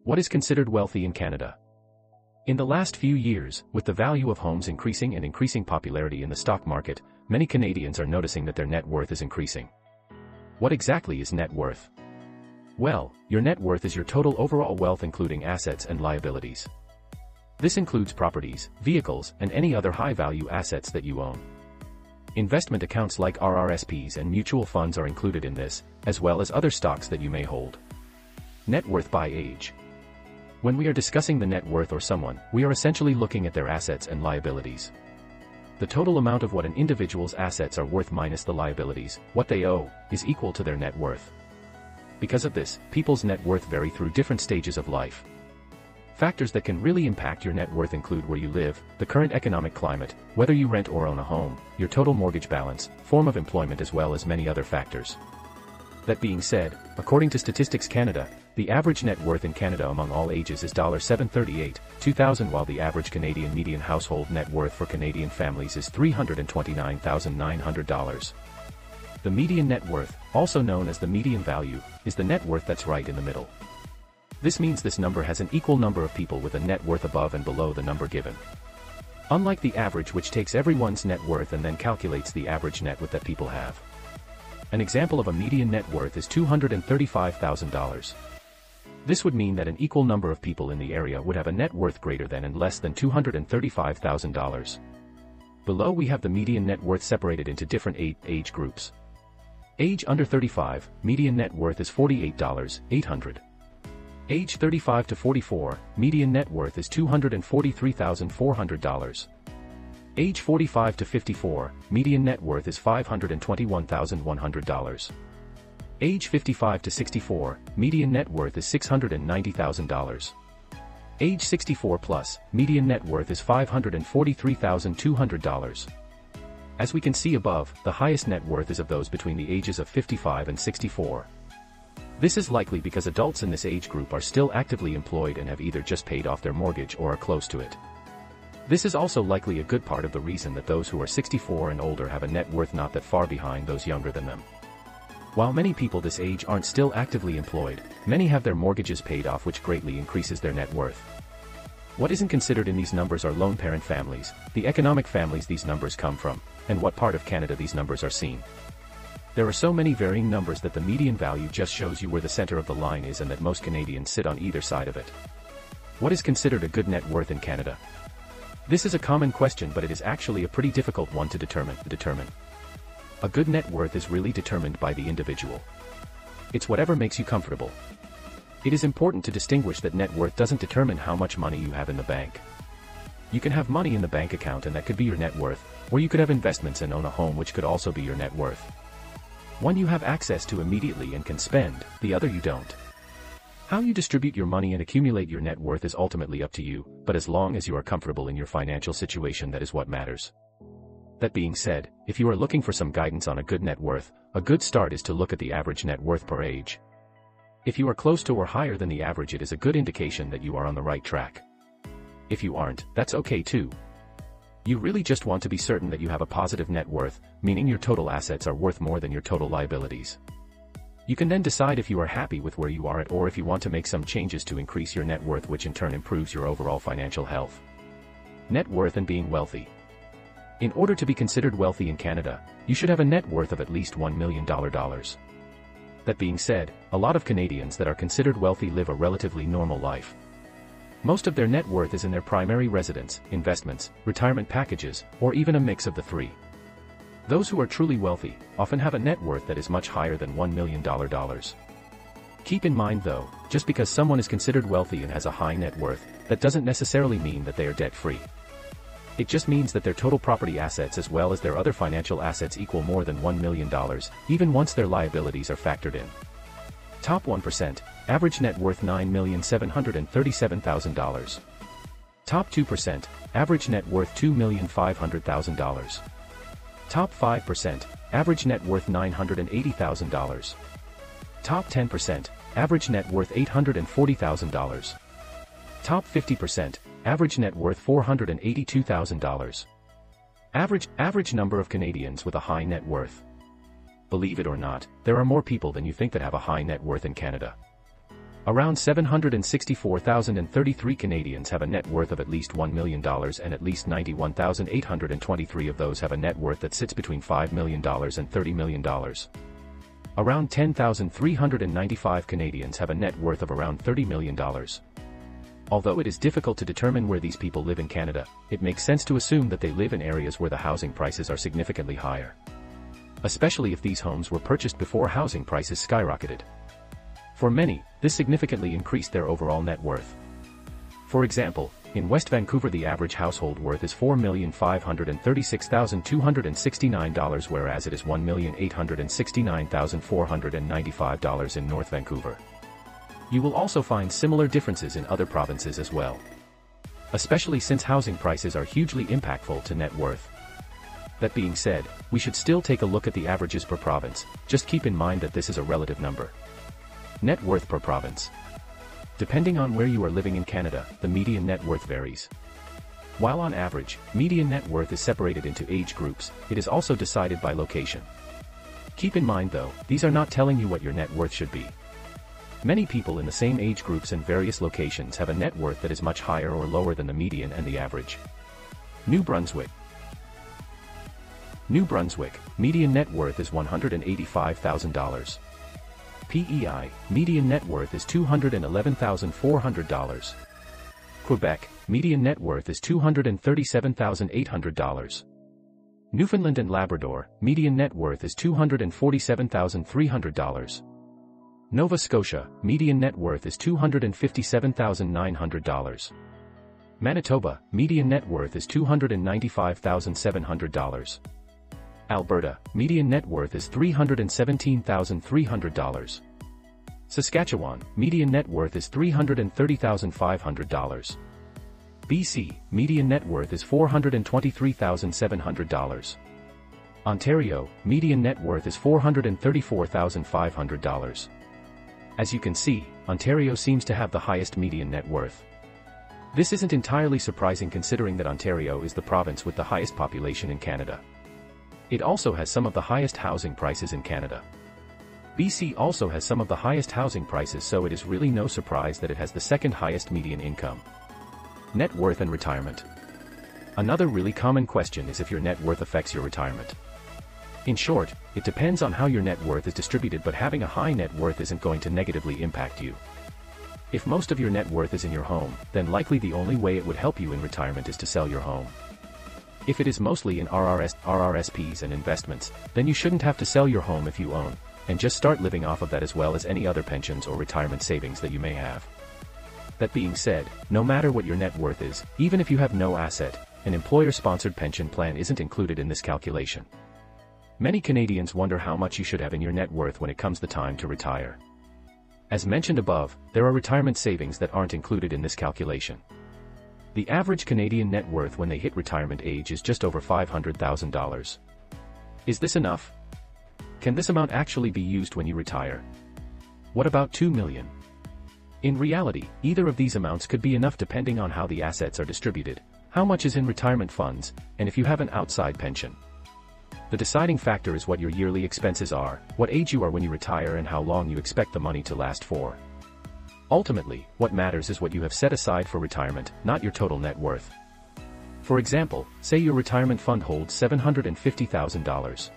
What is considered wealthy in Canada? In the last few years, with the value of homes increasing and increasing popularity in the stock market, many Canadians are noticing that their net worth is increasing. What exactly is net worth? Well, your net worth is your total overall wealth including assets and liabilities. This includes properties, vehicles, and any other high-value assets that you own. Investment accounts like RRSPs and mutual funds are included in this, as well as other stocks that you may hold. Net worth by age. When we are discussing the net worth of someone, we are essentially looking at their assets and liabilities. The total amount of what an individual's assets are worth minus the liabilities, what they owe, is equal to their net worth. Because of this, people's net worth vary through different stages of life. Factors that can really impact your net worth include where you live, the current economic climate, whether you rent or own a home, your total mortgage balance, form of employment as well as many other factors. That being said, according to Statistics Canada, the average net worth in Canada among all ages is $738, 2000 while the average Canadian median household net worth for Canadian families is $329,900. The median net worth, also known as the median value, is the net worth that's right in the middle. This means this number has an equal number of people with a net worth above and below the number given. Unlike the average which takes everyone's net worth and then calculates the average net worth that people have. An example of a median net worth is $235,000. This would mean that an equal number of people in the area would have a net worth greater than and less than $235,000. Below we have the median net worth separated into different age groups. Age under 35, median net worth is $48,800. Age 35 to 44, median net worth is $243,400. Age 45 to 54, median net worth is $521,100. Age 55 to 64, median net worth is $690,000. Age 64 plus, median net worth is $543,200. As we can see above, the highest net worth is of those between the ages of 55 and 64. This is likely because adults in this age group are still actively employed and have either just paid off their mortgage or are close to it. This is also likely a good part of the reason that those who are 64 and older have a net worth not that far behind those younger than them. While many people this age aren't still actively employed, many have their mortgages paid off which greatly increases their net worth. What isn't considered in these numbers are lone parent families, the economic families these numbers come from, and what part of Canada these numbers are seen. There are so many varying numbers that the median value just shows you where the center of the line is and that most Canadians sit on either side of it. What is considered a good net worth in Canada? This is a common question but it is actually a pretty difficult one to determine. A good net worth is really determined by the individual. It's whatever makes you comfortable. It is important to distinguish that net worth doesn't determine how much money you have in the bank. You can have money in the bank account and that could be your net worth, or you could have investments and own a home which could also be your net worth. One you have access to immediately and can spend, the other you don't. How you distribute your money and accumulate your net worth is ultimately up to you, but as long as you are comfortable in your financial situation that is what matters. That being said, if you are looking for some guidance on a good net worth, a good start is to look at the average net worth per age. If you are close to or higher than the average it is a good indication that you are on the right track. If you aren't, that's okay too. You really just want to be certain that you have a positive net worth, meaning your total assets are worth more than your total liabilities. You can then decide if you are happy with where you are at or if you want to make some changes to increase your net worth which in turn improves your overall financial health. Net worth and being wealthy. In order to be considered wealthy in Canada, you should have a net worth of at least $1 million. That being said, a lot of Canadians that are considered wealthy live a relatively normal life. Most of their net worth is in their primary residence, investments, retirement packages, or even a mix of the three. Those who are truly wealthy often have a net worth that is much higher than $1 million. Keep in mind though, just because someone is considered wealthy and has a high net worth, that doesn't necessarily mean that they are debt-free. It just means that their total property assets as well as their other financial assets equal more than $1 million, even once their liabilities are factored in. Top 1%, average net worth $9,737,000. Top 2%, average net worth $2,500,000. Top 5%, average net worth $980,000. Top 10%, average net worth $840,000. Top 50%, average net worth $482,000. Average number of Canadians with a high net worth. Believe it or not, there are more people than you think that have a high net worth in Canada. Around 764,033 Canadians have a net worth of at least $1 million, and at least 91,823 of those have a net worth that sits between $5 million and $30 million. Around 10,395 Canadians have a net worth of around $30 million. Although it is difficult to determine where these people live in Canada, it makes sense to assume that they live in areas where the housing prices are significantly higher. Especially if these homes were purchased before housing prices skyrocketed. For many, this significantly increased their overall net worth. For example, in West Vancouver the average household worth is $4,536,269, whereas it is $1,869,495 in North Vancouver. You will also find similar differences in other provinces as well. Especially since housing prices are hugely impactful to net worth. That being said, we should still take a look at the averages per province. Just keep in mind that this is a relative number. Net worth per province. Depending on where you are living in Canada, the median net worth varies. While on average, median net worth is separated into age groups, it is also decided by location. Keep in mind though, these are not telling you what your net worth should be. Many people in the same age groups and various locations have a net worth that is much higher or lower than the median and the average. New Brunswick. New Brunswick, median net worth is $185,000. PEI, median net worth is $211,400. Quebec, median net worth is $237,800. Newfoundland and Labrador, median net worth is $247,300. Nova Scotia, median net worth is $257,900. Manitoba, median net worth is $295,700. Alberta, median net worth is $317,300. Saskatchewan, median net worth is $330,500. BC, median net worth is $423,700. Ontario, median net worth is $434,500. As you can see, Ontario seems to have the highest median net worth. This isn't entirely surprising considering that Ontario is the province with the highest population in Canada. It also has some of the highest housing prices in Canada. BC also has some of the highest housing prices, so it is really no surprise that it has the second highest median income. Net worth and retirement. Another really common question is if your net worth affects your retirement. In short, it depends on how your net worth is distributed, but having a high net worth isn't going to negatively impact you. If most of your net worth is in your home, then likely the only way it would help you in retirement is to sell your home. If it is mostly in RRSPs and investments, then you shouldn't have to sell your home if you own, and just start living off of that as well as any other pensions or retirement savings that you may have. That being said, no matter what your net worth is, even if you have no asset, an employer-sponsored pension plan isn't included in this calculation. Many Canadians wonder how much you should have in your net worth when it comes the time to retire. As mentioned above, there are retirement savings that aren't included in this calculation. The average Canadian net worth when they hit retirement age is just over $500,000. Is this enough? Can this amount actually be used when you retire? What about $2 million? In reality, either of these amounts could be enough depending on how the assets are distributed, how much is in retirement funds, and if you have an outside pension. The deciding factor is what your yearly expenses are, what age you are when you retire, and how long you expect the money to last for. Ultimately, what matters is what you have set aside for retirement, not your total net worth. For example, say your retirement fund holds $750,000.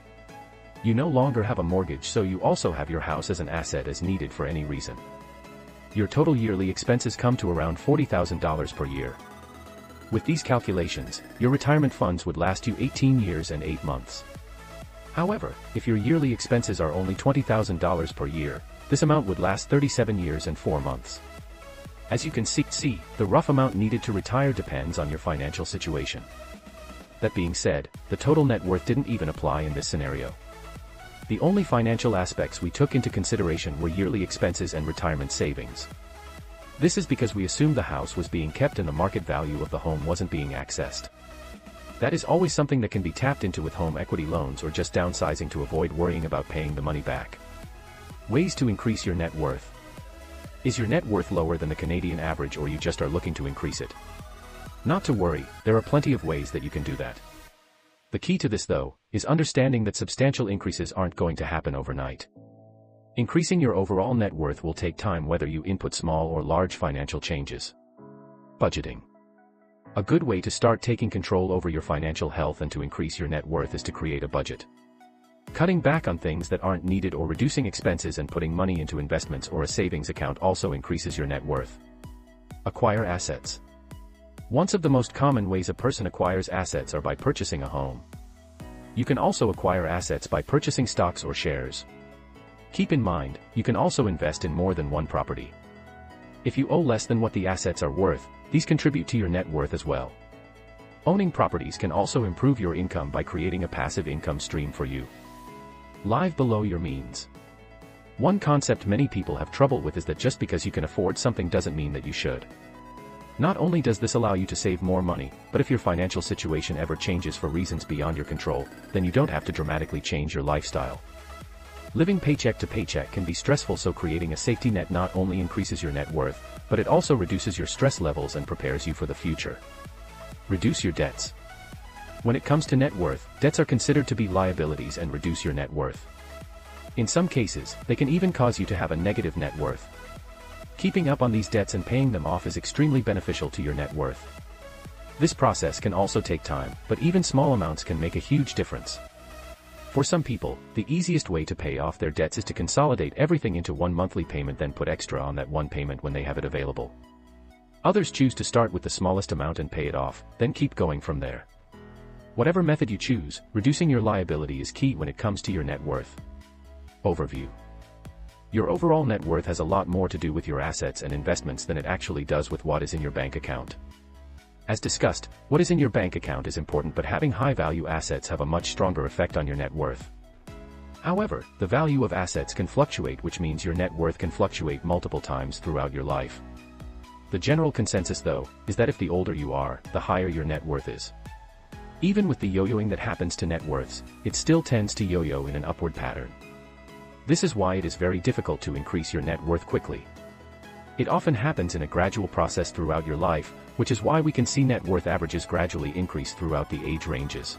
You no longer have a mortgage, so you also have your house as an asset as needed for any reason. Your total yearly expenses come to around $40,000 per year. With these calculations, your retirement funds would last you 18 years and 8 months. However, if your yearly expenses are only $20,000 per year, this amount would last 37 years and 4 months. As you can see, the rough amount needed to retire depends on your financial situation. That being said, the total net worth didn't even apply in this scenario. The only financial aspects we took into consideration were yearly expenses and retirement savings. This is because we assumed the house was being kept and the market value of the home wasn't being accessed. That is always something that can be tapped into with home equity loans or just downsizing to avoid worrying about paying the money back. Ways to increase your net worth. Is your net worth lower than the Canadian average, or you just are looking to increase it? Not to worry, there are plenty of ways that you can do that. The key to this though, is understanding that substantial increases aren't going to happen overnight. Increasing your overall net worth will take time whether you input small or large financial changes. Budgeting. A good way to start taking control over your financial health and to increase your net worth is to create a budget. Cutting back on things that aren't needed or reducing expenses and putting money into investments or a savings account also increases your net worth. Acquire assets. One of the most common ways a person acquires assets are by purchasing a home. You can also acquire assets by purchasing stocks or shares. Keep in mind, you can also invest in more than one property. If you owe less than what the assets are worth, these contribute to your net worth as well. Owning properties can also improve your income by creating a passive income stream for you. Live below your means. One concept many people have trouble with is that just because you can afford something doesn't mean that you should. Not only does this allow you to save more money, but if your financial situation ever changes for reasons beyond your control, then you don't have to dramatically change your lifestyle. Living paycheck to paycheck can be stressful, so creating a safety net not only increases your net worth, but it also reduces your stress levels and prepares you for the future. Reduce your debts. When it comes to net worth, debts are considered to be liabilities and reduce your net worth. In some cases, they can even cause you to have a negative net worth. Keeping up on these debts and paying them off is extremely beneficial to your net worth. This process can also take time, but even small amounts can make a huge difference. For some people, the easiest way to pay off their debts is to consolidate everything into one monthly payment, then put extra on that one payment when they have it available. Others choose to start with the smallest amount and pay it off, then keep going from there. Whatever method you choose, reducing your liability is key when it comes to your net worth. Overview. Your overall net worth has a lot more to do with your assets and investments than it actually does with what is in your bank account. As discussed, what is in your bank account is important, but having high-value assets have a much stronger effect on your net worth. However, the value of assets can fluctuate, which means your net worth can fluctuate multiple times throughout your life. The general consensus, though, is that if the older you are, the higher your net worth is. Even with the yo-yoing that happens to net worths, it still tends to yo-yo in an upward pattern. This is why it is very difficult to increase your net worth quickly. It often happens in a gradual process throughout your life, which is why we can see net worth averages gradually increase throughout the age ranges.